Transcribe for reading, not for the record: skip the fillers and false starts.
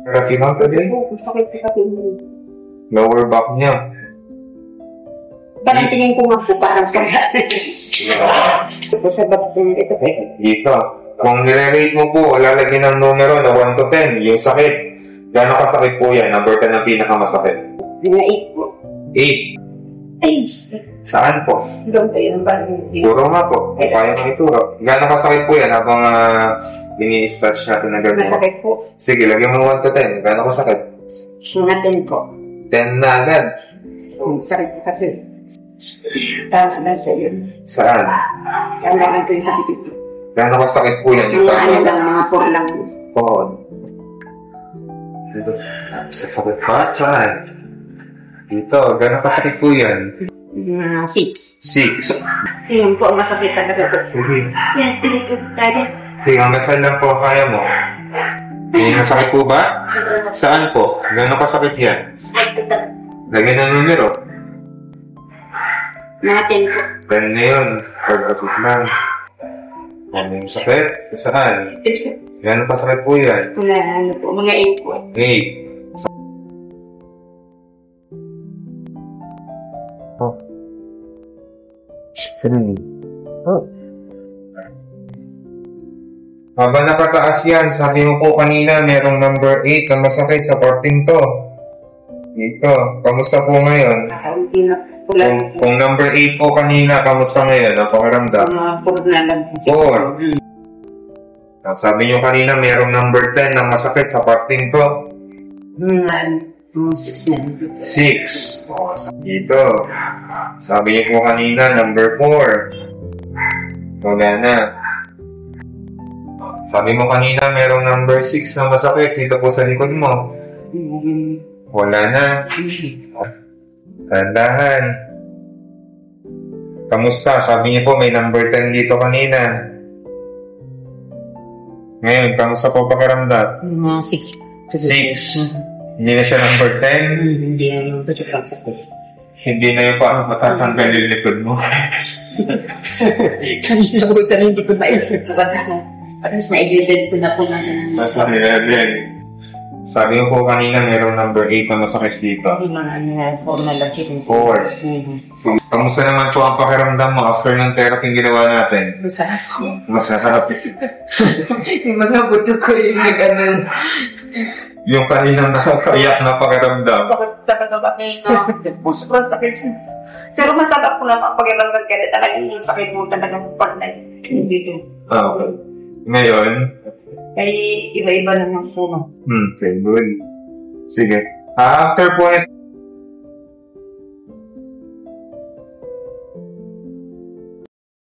Therapy lang pwede? Oo, sakit therapy mo. Lower back niya. Parang tingin ko nga po, parang pagkakas. Ito sa back ko ito eh. Dito. Kung nire-rate mo po, lalagyan ng numero na 1 to 10, yung sakit. Gano'ng kasakit po yan? Number 10 ang pinakamasakit. Pina-8 po. 8. Ay, Saan po? doon kayo ng parang Turo nga po. Kaya mo ituro. Gano'ng kasakit po yan habang ini-stretch natin na gano'n? masakit po. Sige, lagyan mo 1 to 10. Gano'ng kasakit? Natin po. 10 na agad. Sakit po kasi. Tapos na siya yun. Saan? Kailangan ko yung sakit ito. Gano'ng kasakit po yan? Mga ano lang, mga por lang. Pohon. Dito. Sasakit pa? Saan? Dito. Gano'ng kasakit po yan? 6. 6. Yun po, masakit talaga po. Sige. Yan, tinikot tayo. Sige, hanggang saan lang po kaya mo? May masakit po ba? Saan po? Gano'ng kasakit yan? Lagyan ng numero. Natin po. 10 na yun. Pag-apit lang. Ano yung sakit? Saan? Gano'ng kasakit po yan? Mga ano po, mga 8 po. 8. Habang nakataas yan, sabi mo po kanina, merong number 8 na masakit sa parting to. Dito. Kamusta po ngayon? Hindi na po lang. Kung number 8 po kanina, kamusta ngayon? Napakaramdam. Mga por na lang. 4. Sabi nyo kanina, merong number 10 na masakit sa parting to. 6 na. 6. Dito. Sabi niyo po kanina, number 4. Wala na. Sabi mo kanina, merong number 6 na masakit dito po sa likod mo. Wala na. Tandahan. Kamusta? Sabi niyo po, may number 10 dito kanina. Ngayon, kamusta po pakiramdam? Mga 6. 6. Hindi na siya number 10? Hindi na yung sakit. Hindi na yung paano matatanggal yung likod mo. Kanina ko ito hindi ko ma-effect. Tapos na-edit ko na po na. Mas mahirap. Sabi mo po kanina merong number 8 na masakit dito. Yung mga ano na, formal lang chicken. 4. Kamusta naman po ang pakiramdam mo after ng therapy ginawa natin? Masarap ko. Masarap. Yung mga buto ko yung nag-ano. Yung kaninang nakakayak na pakiramdam. Sakit talaga ba kayo? Sobrang sakit. Pero masarap ko naman pakiramdam kaya talagang yung sakit mo talagang partner. Dito. Okay. Ngayon? Kaya iba-iba naman po. Okay, good. Sige. After po